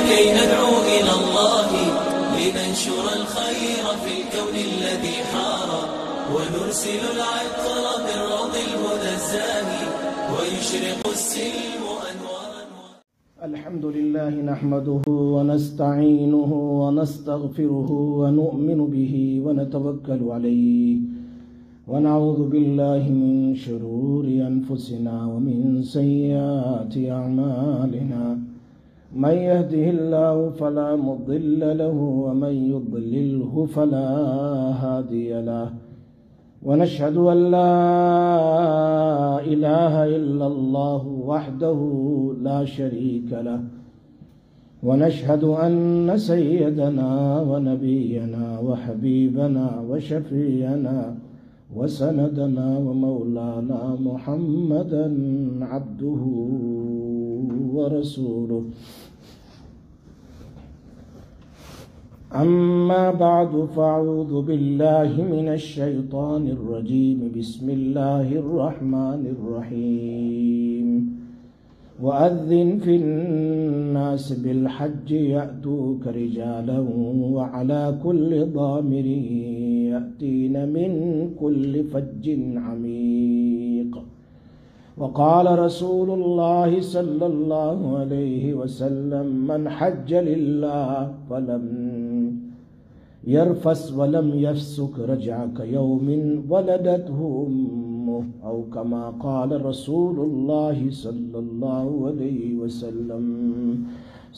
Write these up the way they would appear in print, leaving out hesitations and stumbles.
كي ندعو إلى الله لننشر الخير في الكون الذي حار ونرسل العطر من روض الهدى الزاهي ويشرق السلم أنوارا. الحمد لله نحمده ونستعينه ونستغفره ونؤمن به ونتوكل عليه ونعوذ بالله من شرور أنفسنا ومن سيئات أعمالنا من يهده الله فلا مضل له ومن يضلله فلا هادي له ونشهد أن لا إله إلا الله وحده لا شريك له ونشهد أن سيدنا ونبينا وحبيبنا وشفيعنا وسندنا ومولانا محمدا عبده ورسوله. أما بعد فأعوذ بالله من الشيطان الرجيم. بسم الله الرحمن الرحيم. وأذن في الناس بالحج يأتوك رجالا وعلى كل ضامر يأتين من كل فج عميق. وقال رسول الله صلى الله عليه وسلم من حج لله فلم يرفث ولم يفسق رجع كيوم ولدته أمه أو كما قال رسول الله صلى الله عليه وسلم.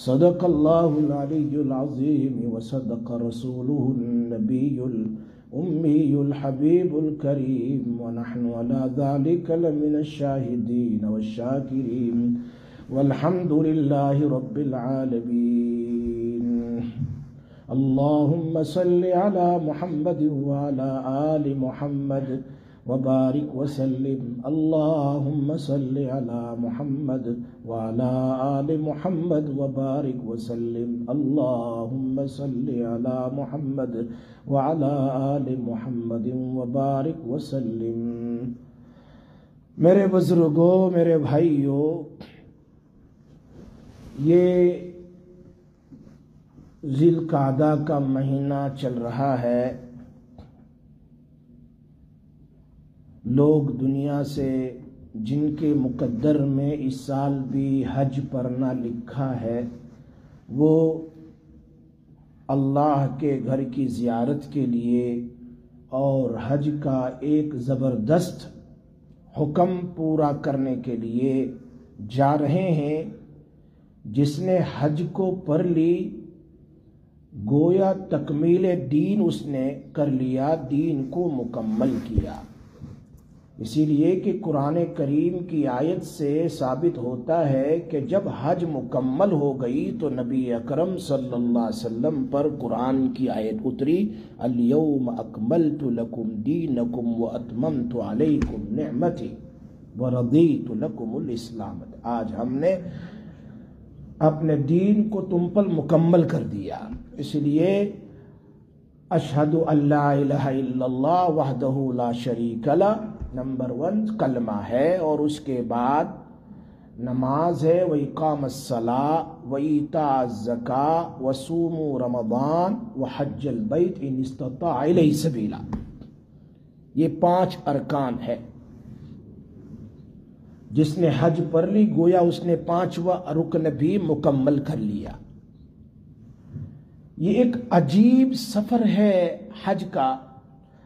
صدق الله العلي العظيم وصدق رسوله النبي الأمي الحبيب الكريم ونحن على ذلك لمن الشاهدين والشاكرين والحمد لله رب العالمين. اللهم صل على محمد وعلى آل محمد وبارك وسلم. اللهم صل على محمد وعلى آل محمد وبارك وسلم. اللهم صل على محمد وعلى آل محمد وبارك وسلم. میرے بزرگوں، میرے بھائیوں، یہ ذی القعدہ کا مہینہ چل رہا ہے. لوگ دنیا سے جن کے مقدر میں اس سال بھی حج پڑھنا لکھا ہے، وہ اللہ کے گھر کی زیارت کے لیے اور حج کا ایک زبردست حکم پورا کرنے کے لیے جا رہے ہیں. جس نے حج کو پڑھ لی گویا تکمیل دین اس نے کر لیا، دین کو مکمل کیا. اسی لیے کہ قرآن کریم کی آیت سے ثابت ہوتا ہے کہ جب حج مکمل ہو گئی تو نبی اکرم صلی اللہ علیہ وسلم پر قرآن کی آیت اتری، الیوم اکملت لکم دینکم واتممت علیکم نعمتی ورضیت لکم الاسلام. آج ہم نے اپنے دین کو تم پر مکمل کر دیا. اس لیے اشہد ان لا الہ الا اللہ وحدہ لا شریک لہ نمبر 1 کلمہ ہے، اور اس کے بعد نماز ہے، وَإِقَامَ الصَّلَاةِ وَإِيتَاءَ الزَّكَاةِ وَصُومُوا رَمَضَانَ وَحَجَّ الْبَيْتِ إِنِ اسْتَطَاعَ إِلَيْهِ سَبِيلًا. یہ 5 ارکان ہے. جس نے حج پڑھ لی گویا اس نے 5واں رکن بھی مکمل کر لیا. یہ ایک عجیب سفر ہے حج کا.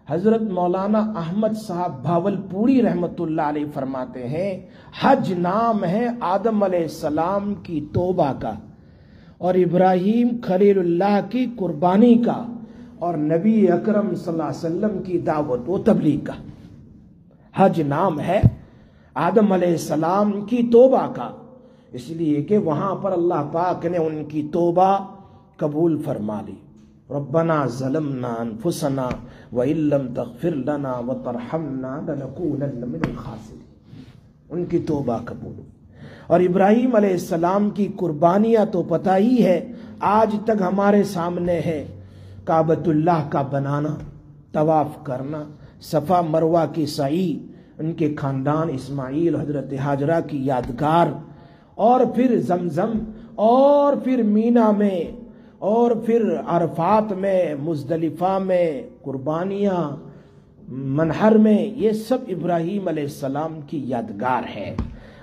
حضرت مولانا احمد صاحب بھاولپوری رحمت اللہ علیہ فرماتے ہیں حج نام ہے آدم علیہ السلام کی توبہ کا، اور ابراہیم خلیل اللہ کی قربانی کا، اور نبی اکرم صلی اللہ علیہ وسلم کی دعوت و تبلیغ کا. حج نام ہے آدم علیہ السلام کی توبہ کا، اس لیے کہ وہاں پر اللہ پاک نے ان کی توبہ قبول فرما لی. ربنا ظلمنا انفسنا وان لم تغفر لنا وترحمنا لنكونن من الخاسرین. ان کی توبہ قبول. اور ابراہیم علیہ السلام کی قربانیاں تو پتہ ہی ہے، آج تک ہمارے سامنے ہے. کعبۃ اللہ کا بنانا، طواف کرنا، صفا مروہ کی سعی، ان کے خاندان اسماعیل حضرت ہاجرہ کی یادگار، اور پھر زمزم اور پھر مینا میں اور پھر عرفات میں مزدلفہ میں قربانیاں منحر میں، یہ سب ابراہیم علیہ السلام کی یادگار ہے۔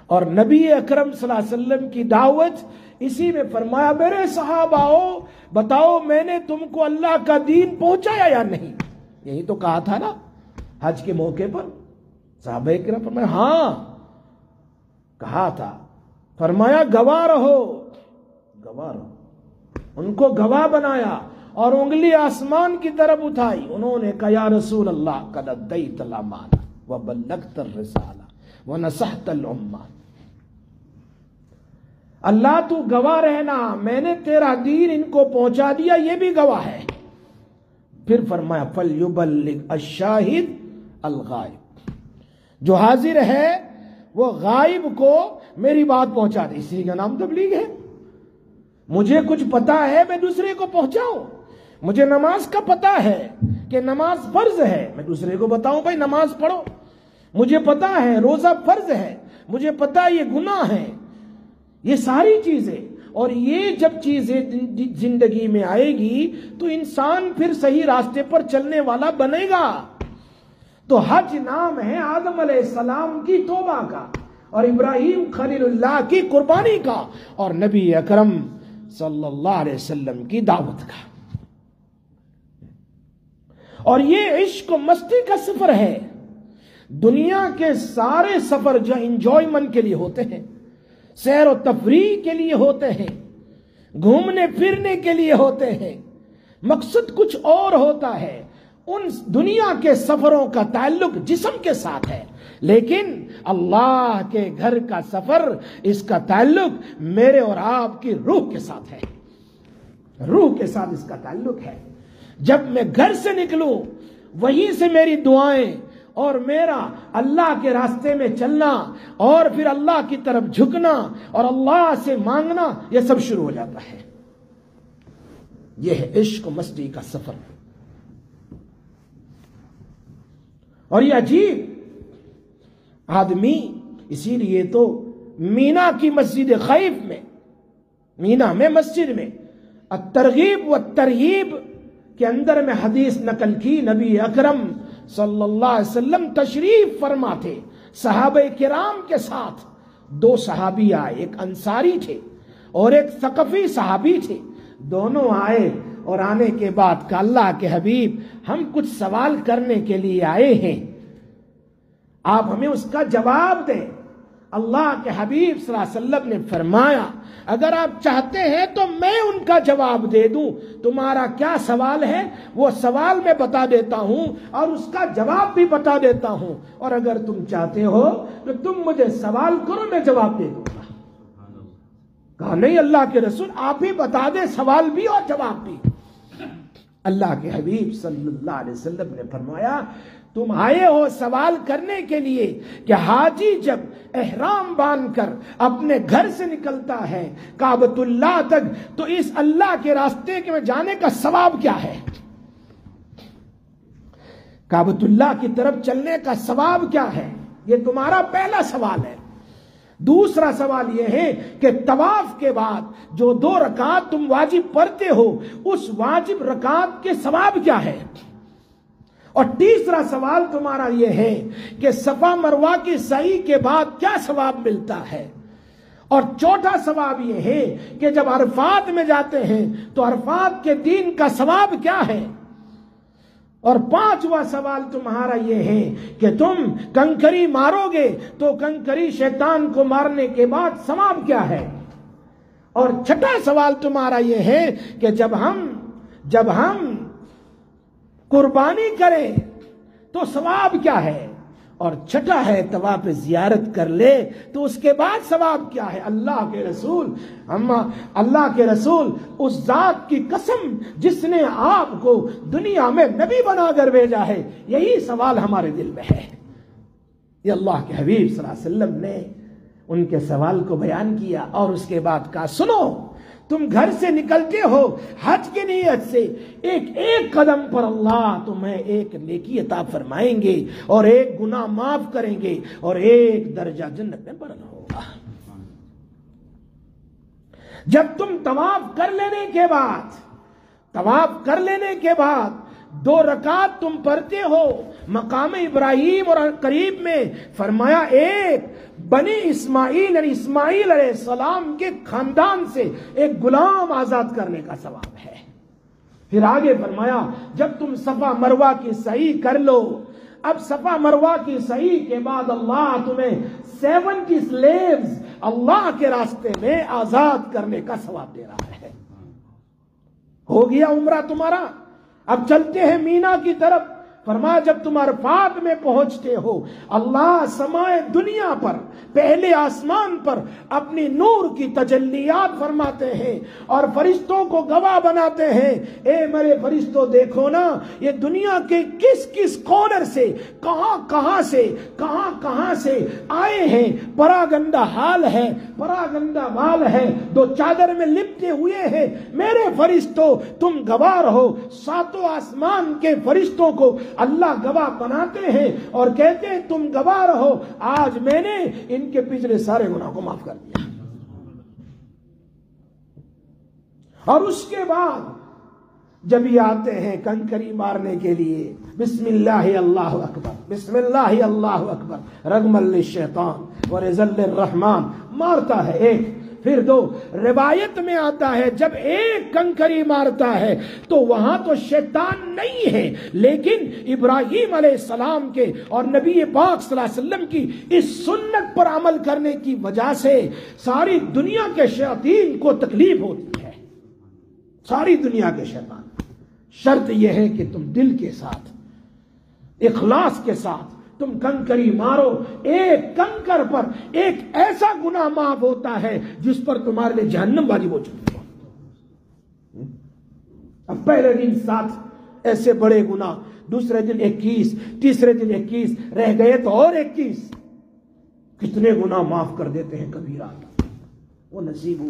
اور نبی اکرم صلی اللہ علیہ وسلم کی دعوت اسی میں فرمایا میرے صحاباؤ بتاؤ میں نے تم کو اللہ کا دین پہنچایا یا نہیں؟ یہی تو کہا تھا نا حج کے موقع پر۔ صحابہ کرام فرمایا ہاں کہا تھا۔ فرمایا گواہ رہو، گواہ رہو۔ ان کو گواہ بنایا اور انگلی آسمان کی طرف اٹھائی، انہوں نے کہا یا رسول اللہ قد ادیت الامانہ وبلغت الرسالہ ونصحت الامہ۔ اللہ تو گواہ رہنا، میں نے تیرا دین ان کو پہنچا دیا، یہ بھی گواہ ہے۔ پھر فرمایا فلیبلغ الشاہد الغائب، جو حاضر ہے وہ غائب کو میری بات پہنچا دے، اسی کا نام تبلیغ ہے۔ مجھے کچھ پتا ہے میں دوسرے کو پہنچاؤں، مجھے نماز کا پتا ہے کہ نماز فرض ہے، میں دوسرے کو بتاؤں بھائی نماز پڑھو۔ مجھے پتا ہے روزہ فرض ہے، مجھے پتا یہ گناہ ہے، یہ ساری چیزیں۔ اور یہ جب چیزیں زندگی میں آئے گی تو انسان پھر صحیح راستے پر چلنے والا بنے گا۔ تو حج نام ہے آدم علیہ السلام کی توبہ کا، اور ابراہیم خلیل اللہ کی قربانی کا، اور نبی اکرم صلی اللہ علیہ وسلم کی دعوت کا۔ اور یہ عشق و مستی کا سفر ہے۔ دنیا کے سارے سفر جو انجوائمنٹ کے لیے ہوتے ہیں، سیر و تفریح کے لیے ہوتے ہیں، گھومنے پھرنے کے لیے ہوتے ہیں، مقصد کچھ اور ہوتا ہے۔ ان دنیا کے سفروں کا تعلق جسم کے ساتھ ہے، لیکن اللہ کے گھر کا سفر، اس کا تعلق میرے اور آپ کی روح کے ساتھ ہے، روح کے ساتھ اس کا تعلق ہے۔ جب میں گھر سے نکلوں وہیں سے میری دعائیں اور میرا اللہ کے راستے میں چلنا اور پھر اللہ کی طرف جھکنا اور اللہ سے مانگنا، یہ سب شروع ہو جاتا ہے۔ یہ ہے عشق و مستی کا سفر۔ اور یہ عجیب آدمی، اسی لیے تو مینا کی مسجد خیف میں، مینا میں مسجد میں الترغیب والترہیب کے اندر میں حدیث نقل کی، نبی اکرم صلی اللہ علیہ وسلم تشریف فرما تھے صحابہ کرام کے ساتھ۔ دو صحابی آئے، ایک انصاری تھے اور ایک ثقفی صحابی تھے۔ دونوں آئے اور آنے کے بعد کہا اللہ کے حبیب ہم کچھ سوال کرنے کے لیے آئے ہیں، آپ ہمیں اس کا جواب دیں۔ اللہ کے حبیب صلی اللہ علیہ وسلم نے فرمایا اگر آپ چاہتے ہیں تو میں ان کا جواب دے دوں، تمہارا کیا سوال ہے وہ سوال میں بتا دیتا ہوں اور اس کا جواب بھی بتا دیتا ہوں، اور اگر تم چاہتے ہو تو تم مجھے سوال کرو میں جواب دے دوں گا۔ کہا نہیں اللہ کے رسول آپ ہی بتا دیں، سوال بھی اور جواب بھی۔ اللہ کے حبیب صلی اللہ علیہ وسلم نے فرمایا تم آئے ہو سوال کرنے کے لیے کہ حاجی جب احرام باندھ کر اپنے گھر سے نکلتا ہے کعبۃ اللہ تک تو اس اللہ کے راستے میں جانے کا ثواب کیا ہے؟ کعبۃ اللہ کی طرف چلنے کا ثواب کیا ہے؟ یہ تمہارا پہلا سوال ہے۔ دوسرا سوال یہ ہے کہ طواف کے بعد جو 2 رکعت تم واجب پڑھتے ہو اس واجب رکعت کے ثواب کیا ہے؟ اور تیسرا سوال تمہارا یہ ہے کہ صفا مروہ کی سعی کے بعد کیا ثواب ملتا ہے؟ اور چوتھا ثواب یہ ہے کہ جب عرفات میں جاتے ہیں تو عرفات کے دین کا ثواب کیا ہے؟ اور 5واں سوال تمہارا یہ ہے کہ تم کنکری مارو گے تو کنکری شیطان کو مارنے کے بعد ثواب کیا ہے؟ اور 6واں سوال تمہارا یہ ہے کہ جب ہم قربانی کریں تو ثواب کیا ہے؟ اور 6واں ہے طواف زیارت کر لے تو اس کے بعد ثواب کیا ہے؟ اللہ کے رسول اس ذات کی قسم جس نے آپ کو دنیا میں نبی بنا کر بھیجا ہے، یہی سوال ہمارے دل میں ہے۔ یہ اللہ کے حبیب صلی اللہ علیہ وسلم نے ان کے سوال کو بیان کیا اور اس کے بعد کہا سنو تم گھر سے نکلتے ہو حج کی نیت سے، ایک قدم پر اللہ تمہیں ایک نیکی عطا فرمائیں گے اور ایک گناہ معاف کریں گے اور ایک درجہ جنت میں بڑھنا ہوگا۔ جب تم طواف کر لینے کے بعد 2 رکعت تم پڑھتے ہو مقام ابراہیم اور قریب میں، فرمایا ایک بنی اسماعیل یعنی اسماعیل علیہ السلام کے خاندان سے ایک غلام آزاد کرنے کا ثواب ہے۔ پھر آگے فرمایا جب تم صفا مروہ کی سعی کر لو، اب صفا مروہ کی سعی کے بعد اللہ تمہیں 70 سلیوز اللہ کے راستے میں آزاد کرنے کا ثواب دے رہا ہے۔ ہو گیا عمرہ تمہارا، اب چلتے ہیں مینا کی طرف۔ فرمایا جب تم عرفات میں پہنچتے ہو، اللہ سمائے دنیا پر پہلے آسمان پر اپنی نور کی تجلیات فرماتے ہیں اور فرشتوں کو گواہ بناتے ہیں، اے میرے فرشتوں دیکھو نا، یہ دنیا کے کس کس کارنر سے کہاں سے آئے ہیں، پراگندہ حال ہے، پراگندہ وال ہے، 2 چادر میں لپٹے ہوئے ہیں، میرے فرشتوں تم گواہ رہو۔ 7 آسمان کے فرشتوں کو اللہ گواہ بناتے ہیں اور کہتے ہیں تم گواہ رہو، آج میں نے ان کے پچھلے سارے گناہ کو معاف کر دیا۔ اور اس کے بعد جب یہ آتے ہیں کنکری مارنے کے لیے، بسم اللہ اللہ اکبر، بسم اللہ اللہ اکبر، رغم للشیطان ورزل الرحمن، مارتا ہے ایک پھر 2۔ روایت میں آتا ہے جب ایک کنکری مارتا ہے تو وہاں تو شیطان نہیں ہے، لیکن ابراہیم علیہ السلام کے اور نبی پاک صلی اللہ علیہ وسلم کی اس سنت پر عمل کرنے کی وجہ سے ساری دنیا کے شیاطین کو تکلیف ہوتی ہے، ساری دنیا کے شیطان۔ شرط یہ ہے کہ تم دل کے ساتھ اخلاص کے ساتھ تم کنکری مارو، ایک کنکر پر ایک ایسا گناہ معاف ہوتا ہے جس پر تمہارے لیے جہنم واجب ہو چکی ہے۔ اب پہلے دن 7 ایسے بڑے گناہ، دوسرے دن 21، تیسرے دن 21، رہ گئے تو اور 21، کتنے گناہ معاف کر دیتے ہیں کبیرہ۔ وہ نصیب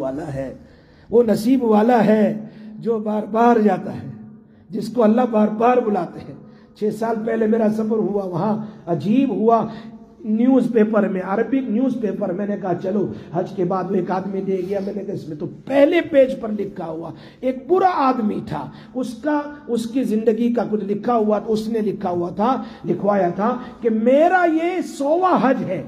والا ہے جو بار بار جاتا ہے، جس کو اللہ بار بار بلاتے ہیں۔ 6 سال پہلے میرا سفر ہوا، وہاں عجیب ہوا، نیوز پیپر میں، عربک نیوز پیپر، میں نے کہا چلو حج کے بعد ایک آدمی دے گیا، میں نے کہا اس میں تو پہلے پیج پر لکھا ہوا ایک برا آدمی تھا، اس کی زندگی کا کچھ لکھا ہوا، تو اس نے لکھوایا تھا کہ میرا یہ 100واں حج ہے۔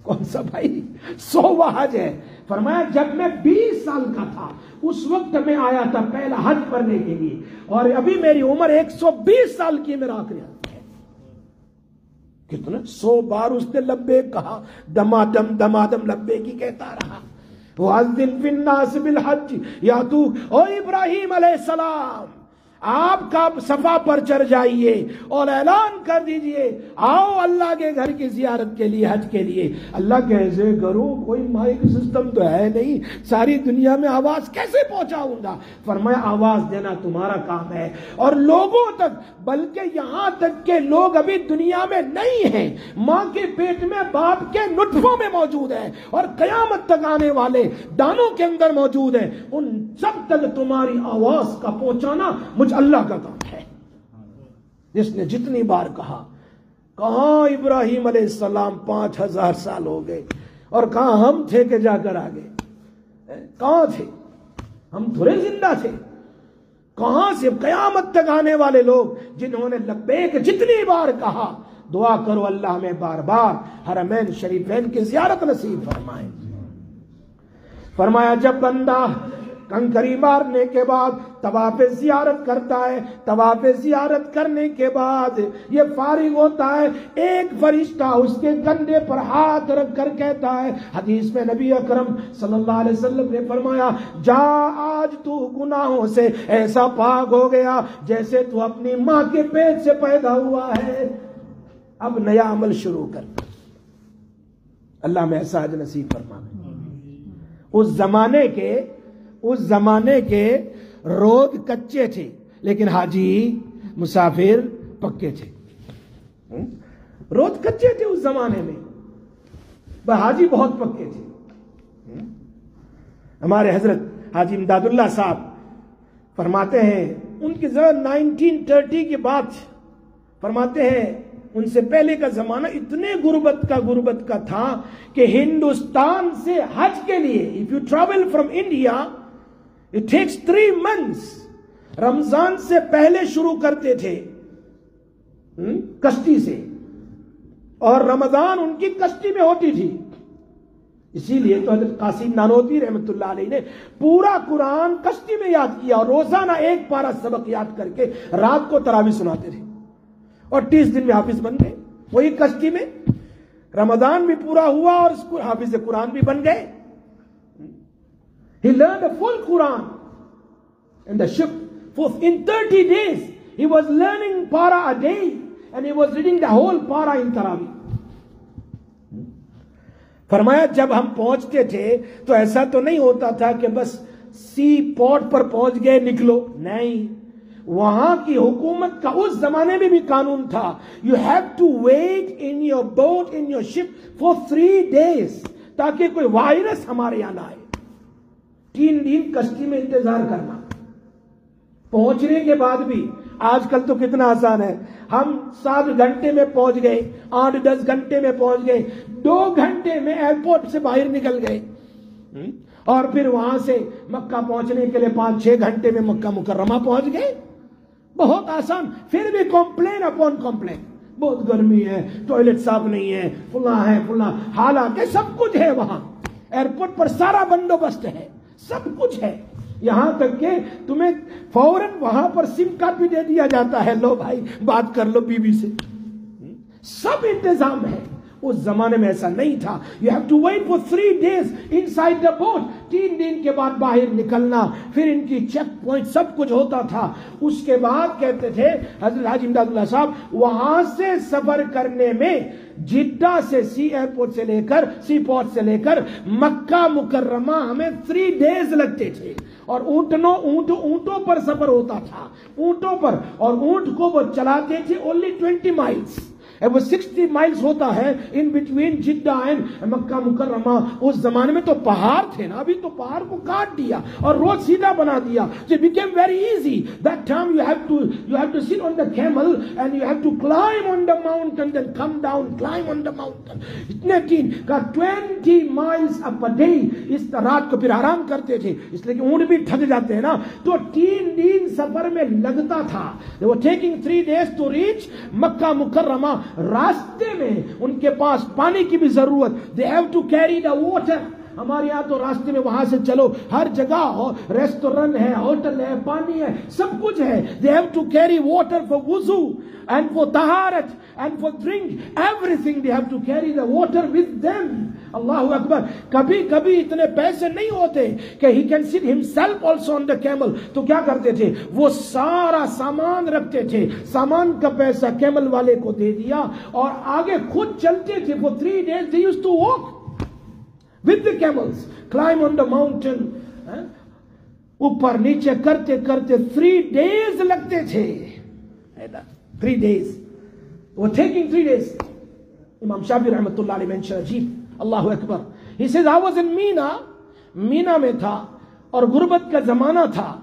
کون سا بھائی؟ 100واں حج ہے۔ فرمایا جب میں 20 سال کا تھا اس وقت میں آیا تھا پہلا حج کرنے کے لیے، اور ابھی میری عمر 120 سال کی، میرا آخری حج ہے۔ کتنا 100 بار اس نے لبیک کہا، دمادم دمادم لبیک ہی کہتا رہا۔ وَأَذِّن فِي النَّاسِ بِالْحَجِّ يَأْتُوكَ، او ابراہیم علیہ السلام آپ کا صفا پر چڑھ جائیے اور اعلان کر دیجئے آؤ اللہ کے گھر کی زیارت کے لیے، حج کے لیے۔ اللہ کیسے کروں، کوئی مائک سسٹم تو ہے نہیں، ساری دنیا میں آواز کیسے پہنچاؤں گا؟ فرمایا آواز دینا تمہارا کام ہے، اور لوگوں تک، بلکہ یہاں تک کہ لوگ ابھی دنیا میں نہیں ہیں، ماں کے پیٹ میں باپ کے نطفوں میں موجود ہیں اور قیامت تک آنے والے دانوں کے اندر موجود ہیں، ان سب تک تمہاری آواز کا پہنچانا مجھ اللہ کا کام ہے۔ جس نے جتنی بار کہا، کہاں ابراہیم علیہ السلام 5000 سال ہو گئے، اور کہاں ہم تھے کہ جا کر آگے، کہاں تھے ہم؟ تھوڑے زندہ تھے، کہاں سے قیامت تک آنے والے لوگ جنہوں نے لبیک جتنی بار کہا، دعا کرو اللہ میں بار بار حرمین شریفین کی زیارت نصیب فرمائے۔ فرمایا جب بندہ کنکری مارنے کے بعد طواف زیارت کرتا ہے، طواف زیارت کرنے کے بعد یہ فارغ ہوتا ہے، ایک فرشتہ اس کے کندھے پر ہاتھ رکھ کر کہتا ہے، حدیث میں نبی اکرم صلی اللہ علیہ وسلم نے فرمایا، جا آج تو گناہوں سے ایسا پاک ہو گیا جیسے تو اپنی ماں کے پیٹ سے پیدا ہوا ہے، اب نیا عمل شروع کر۔ اللہ میں ایسا حج نصیب فرمائے۔ اس زمانے کے رود کچے تھے، لیکن حاجی مسافر پکے تھے۔ رود کچے تھے اس زمانے میں، حاجی بہت پکے تھے۔ ہمارے حضرت حاجی امداد اللہ صاحب فرماتے ہیں، ان کی زمانے 1930 کی بات، فرماتے ہیں ان سے پہلے کا زمانہ اتنے غربت کا تھا کہ ہندوستان سے حج کے لیے if you travel from India it takes 3 months. رمضان سے پہلے شروع کرتے تھے کشتی سے، اور رمضان ان کی کشتی میں ہوتی تھی. اسی لیے تو حضرت قاسم نانوتوی رحمت اللہ علیہ نے پورا قرآن کشتی میں یاد کیا، اور روزانہ 1 پارہ سبق یاد کر کے رات کو تراویح سناتے تھے، اور 30 دن میں حافظ بن گئے. وہی کشتی میں رمضان بھی پورا ہوا اور حافظ قرآن بھی بن گئے. He learned a full Quran in the ship. In 30 days he was learning para a day and he was reading the whole para in Tarawih. فرمایا جب ہم پہنچتے تھے تو ایسا تو نہیں ہوتا تھا کہ بس سی پورٹ پر پہنچ گئے نکلو، نہیں، وہاں کی حکومت کا اس زمانے میں بھی قانون تھا. You have to wait in your boat, in your ship for 3 days تاکہ کوئی وائرس ہمارے یہاں نہ آئے. 3 دن کشتی میں انتظار کرنا. پہنچنے کے بعد بھی آج کل تو کتنا آسان ہے، ہم 7 گھنٹے میں پہنچ گئے، 8-10 گھنٹے میں پہنچ گئے، 2 گھنٹے میں ایئرپورٹ سے باہر نکل گئے، اور پھر وہاں سے مکہ پہنچنے کے لیے 5-6 گھنٹے میں مکہ مکرمہ پہنچ گئے. بہت آسان. پھر بھی کمپلین اپون کمپلین، بہت گرمی ہے، ٹوائلٹ صاف نہیں ہے، فلاں ہے فلاں، حالانکہ سب کچھ ہے وہاں. ایئرپورٹ پر سارا بندوبست ہے، سب کچھ ہے، یہاں تک کہ تمہیں فوراً وہاں پر سم کارڈ بھی دے دیا جاتا ہے، لو بھائی بات کر لو بیوی سے، سب انتظام ہے. اس زمانے میں ایسا نہیں تھا. You have to wait for 3 days inside the boat. 3 دن کے بعد باہر نکلنا، پھر ان کی چیک پوائنٹ سب کچھ ہوتا تھا. اس کے بعد کہتے تھے حضرت حاجی امداد اللہ صاحب وہاں سے سفر کرنے میں جدہ سے سی پورٹ سے لے کر مکہ مکرمہ ہمیں 3 days لگتے تھے. اور اونٹوں پر سفر ہوتا تھا، اونٹوں پر، اور اونٹ کو وہ چلاتے تھے only 20 miles. وہ 60 miles ہوتا ہے ان بٹوین جدہ اینڈ مکہ مکرمہ. اس زمانے میں تو پہاڑ تھے نا، ابھی تو پہاڑ کو کاٹ دیا اور روڈ سیدھا بنا دیا. So it became very easy. That time you have to sit on the camel and you have to climb on the mountain, then come down, climb on the mountain. اتنے 20 miles up a day. اس رات کو پھر آرام کرتے تھے، اس لیے کہ اونٹ بھی تھک جاتے ہیں نا. تو 3 دن سفر میں لگتا تھا. They were taking 3 days to reach مکہ مکرمہ. راستے میں ان کے پاس پانی کی بھی ضرورت. They have to carry the water. ہمارے یہاں تو راستے میں وہاں سے چلو، ہر جگہ ریسٹورنٹ ہے، ہوٹل ہے، پانی ہے، سب کچھ ہے. They have to carry water for wuzu and for taharat and for drink. Everything they have to carry the water with them. اللہ اکبر. کبھی کبھی اتنے پیسے نہیں ہوتے کہ he can sit himself also on the camel. تو کیا کرتے تھے؟ وہ سارا سامان رکھتے تھے، سامان کا پیسہ کیمل والے کو دے دیا اور آگے خود چلتے تھے. For 3 days they used to walk with the camels, climb on the mountain. اوپر نیچے کرتے کرتے 3 days لگتے تھے. 3 days. وہ taking 3 days. امام شافعی رحمت اللہ علیہ منشن عجیب. اللہ اکبر. He says I was in Mina. مینا میں تھا اور غربت کا زمانہ تھا.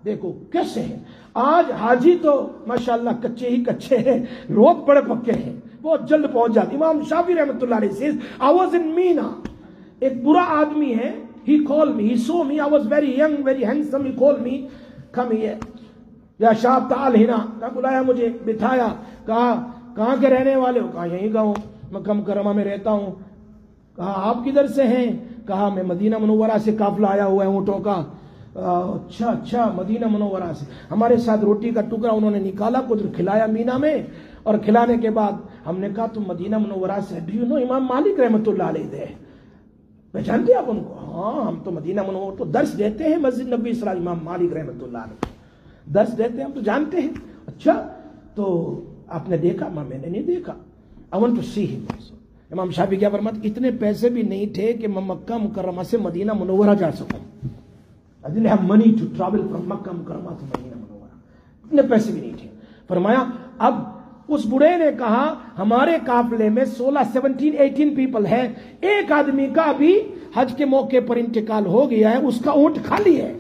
دیکھو کیسے ہے آج حاجی تو ماشاءاللہ کچے ہی کچے ہیں، روڈ بڑے پکے ہیں، بہت جلد پہنچ جاتے. امام شافعی رحمت اللہ علیہ says I was in Mina. ایک برا آدمی ہے. He called me, he saw me, I was very young, very handsome. He called me, come here. یا شاب تعال ہنا. بلایا مجھے، بٹھایا، کہا کہاں کے رہنے والے ہو؟ کہا یہیں کا ہوں، مکہ مکرمہ میں رہتا ہوں. کہا آپ کدھر سے ہیں؟ کہا میں مدینہ منورہ سے قافلہ آیا ہوا ہے اونٹوں کا. اچھا مدینہ منورہ سے. ہمارے ساتھ روٹی کا ٹکڑا انہوں نے نکالا، کچھ کھلایا مینا میں، اور کھلانے کے بعد ہم نے کہا تم مدینہ منورہ سے. ڈو یو نو امام مالک رحمت اللہ علیہ دے؟ پہچانتے آپ ان کو؟ ہاں ہم تو مدینہ منورہ تو درس دیتے ہیں، مسجد نبی صلی اللہ علیہ وسلم. امام مالک رحمت اللہ علیہ درس دیتے ہیں، ہم تو جانتے ہیں. اچھا تو آپ نے دیکھا؟ میں نے نہیں دیکھا. I want to see him also. امام شافعی کیا فرماتے؟ اتنے پیسے بھی نہیں تھے کہ میں مکہ مکرمہ سے مدینہ منورہ جا سکوں. I didn't have money to travel from مکہ مکرمہ to مدینہ منورہ. اتنے پیسے بھی نہیں تھے. فرمایا اب اس بڑے نے کہا ہمارے قافلے میں 17 پیپل ہے، ایک آدمی کا ابھی حج کے موقع پر انتقال ہو گیا ہے، اس کا اونٹ خالی ہے،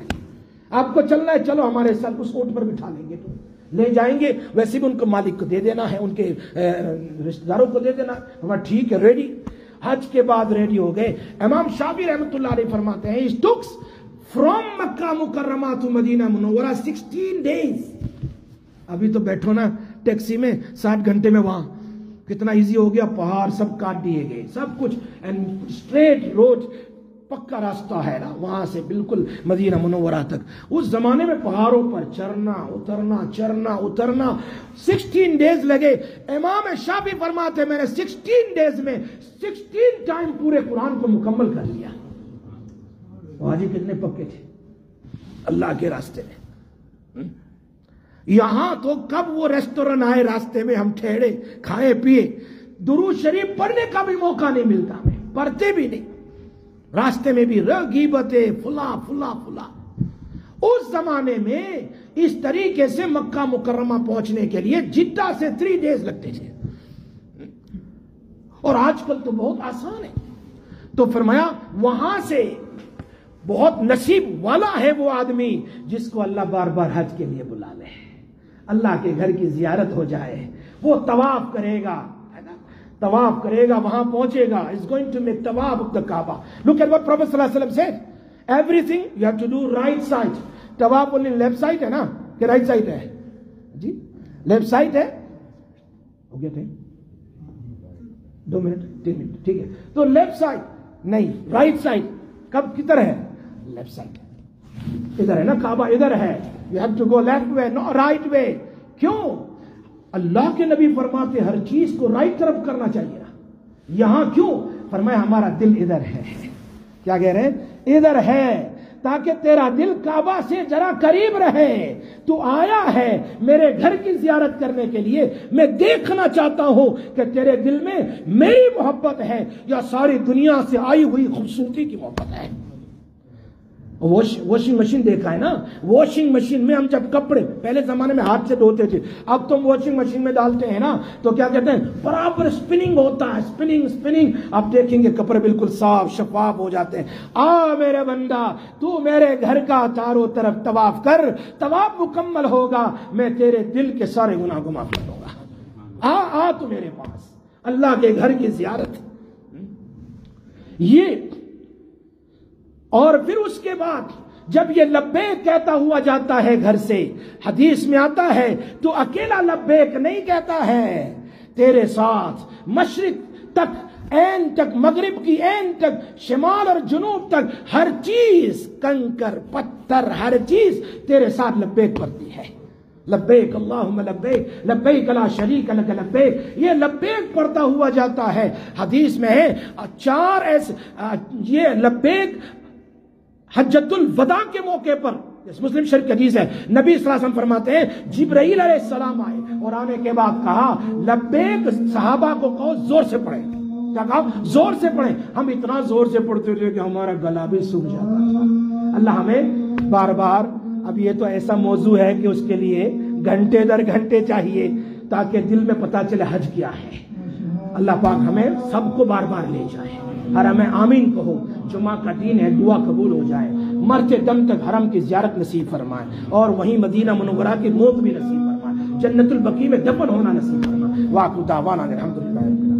آپ کو چلنا ہے چلو ہمارے ساتھ، اس اونٹ پر بٹھا لیں گے. لے جائیں گے، ویسے بھی ان کو مالک کو دے دینا ہے، ان کے رشتہ داروں کو دے دینا ہے۔ ٹھیک ہے، ریڈی۔ حج کے بعد ریڈی ہو گئے۔ امام شافعی رحمۃ اللہ علیہ فرماتے ہیں it took from مکہ مکرمہ to مدینہ منورہ 16 days۔ ابھی تو بیٹھو نا ٹیکسی میں 60 گھنٹے میں، وہاں کتنا ایزی ہو گیا، پہاڑ سب کاٹ دیے گئے، سب کچھ اینڈ اسٹریٹ روڈ، پکا راستہ ہے نا وہاں سے بالکل مدینہ منورہ تک۔ اس زمانے میں پہاڑوں پر چڑھنا اترنا چڑھنا اترنا 16 ڈیز لگے۔ امام شافعی فرماتے ہیں میں نے 16 ڈیز میں 16 ٹائم پورے قرآن کو مکمل کر لیا۔ واجی کتنے پکے تھے اللہ کے راستے میں۔ یہاں تو کب وہ ریسٹورنٹ آئے راستے میں، ہم ٹھہرے کھائے پیے، درود شریف پڑھنے کا بھی موقع نہیں ملتا، ہمیں پڑھتے بھی نہیں، راستے میں بھی غیبتیں فلا فلا فلا۔ اس زمانے میں اس طریقے سے مکہ مکرمہ پہنچنے کے لیے جدہ سے 3 ڈیز لگتے تھے، اور آج کل تو بہت آسان ہے۔ تو فرمایا وہاں سے بہت نصیب والا ہے وہ آدمی جس کو اللہ بار بار حج کے لیے بلا لے، اللہ کے گھر کی زیارت ہو جائے، وہ طواف کرے گا، طواف کرے گا، وہاں پہنچے گا، is going to make طواف of the Kaaba. Look at what Prophet صلی اللہ علیہ وسلم said. Everything you have to do right side. طواف only left side ہے نا کہ right side ہے؟ جی left side ہے، ہو گیا ٹائم 2 منٹ 3 منٹ، ٹھیک ہے۔ تو لیفٹ سائڈ نہیں، رائٹ سائڈ کب کدھر ہے؟ لیفٹ سائڈ ادھر ہے نا، کعبہ ادھر ہے، you have to go left way not right way۔ کیوں؟ اللہ کے نبی فرماتے ہر چیز کو رائٹ طرف کرنا چاہیے نا، یہاں کیوں؟ فرمایا ہمارا دل ادھر ہے۔ کیا کہہ رہے ہیں؟ ادھر ہے، تاکہ تیرا دل کعبہ سے ذرا قریب رہے۔ تو آیا ہے میرے گھر کی زیارت کرنے کے لیے، میں دیکھنا چاہتا ہوں کہ تیرے دل میں میری محبت ہے یا ساری دنیا سے آئی ہوئی خوبصورتی کی محبت ہے۔ واشنگ مشین دیکھا ہے نا، واشنگ مشین میں ہم جب کپڑے پہلے زمانے میں ہاتھ سے دھوتے تھے، اب تم واشنگ مشین میں ڈالتے ہیں نا تو کیا کہتے ہیں، برابر سپننگ ہوتا ہے، سپننگ۔ آپ دیکھیں گے کپڑے بالکل صاف شفاف ہو جاتے ہیں۔ آ میرے بندہ، تو میرے گھر کا چاروں طرف طواف کر، طواف مکمل ہوگا، میں تیرے دل کے سارے گناہ کو معاف کر دوں گا۔ آ تو میرے پاس، اللہ کے گھر کی زیارت۔ یہ اور پھر اس کے بعد جب یہ لبیک کہتا ہوا جاتا ہے گھر سے، حدیث میں آتا ہے تو اکیلا لبیک نہیں کہتا ہے، تیرے ساتھ مشرق تک این تک، مغرب کی این تک، شمال اور جنوب تک ہر چیز، کنکر پتھر ہر چیز تیرے ساتھ لبیک کرتی ہے۔ لبیک اللہم لبیک لبیک لا شریک لک لبیک، یہ لبیک پڑھتا ہوا جاتا ہے۔ حدیث میں ہے 4 ایسے، یہ لبیک حجۃ الوداع کے موقع پر، مسلم شریف کی حدیث ہے، نبی صلی اللہ علیہ وسلم فرماتے ہیں جبرائیل علیہ السلام آئے اور آنے کے بعد کہا لبیک، صحابہ کو کہو زور سے پڑھیں۔ کیا کہا؟ زور سے پڑھیں۔ ہم اتنا زور سے پڑھتے تھے کہ ہمارا گلا بھی سوکھ جاتا تھا۔ اللہ ہمیں بار بار، اب یہ تو ایسا موضوع ہے کہ اس کے لیے گھنٹے در گھنٹے چاہیے تاکہ دل میں پتہ چلے حج کیا ہے۔ اللہ پاک ہمیں سب کو بار بار لے جائے۔ حرم آمین کہو، جمعہ کا دین ہے، دعا قبول ہو جائے، مرتے دم تک حرم کی زیارت نصیب فرمائے، اور وہیں مدینہ منورہ کی موت بھی نصیب فرمائے، جنت البقیع میں دفن ہونا نصیب فرمائے۔ وآخر دعوانا الحمدللہ رب العالمین۔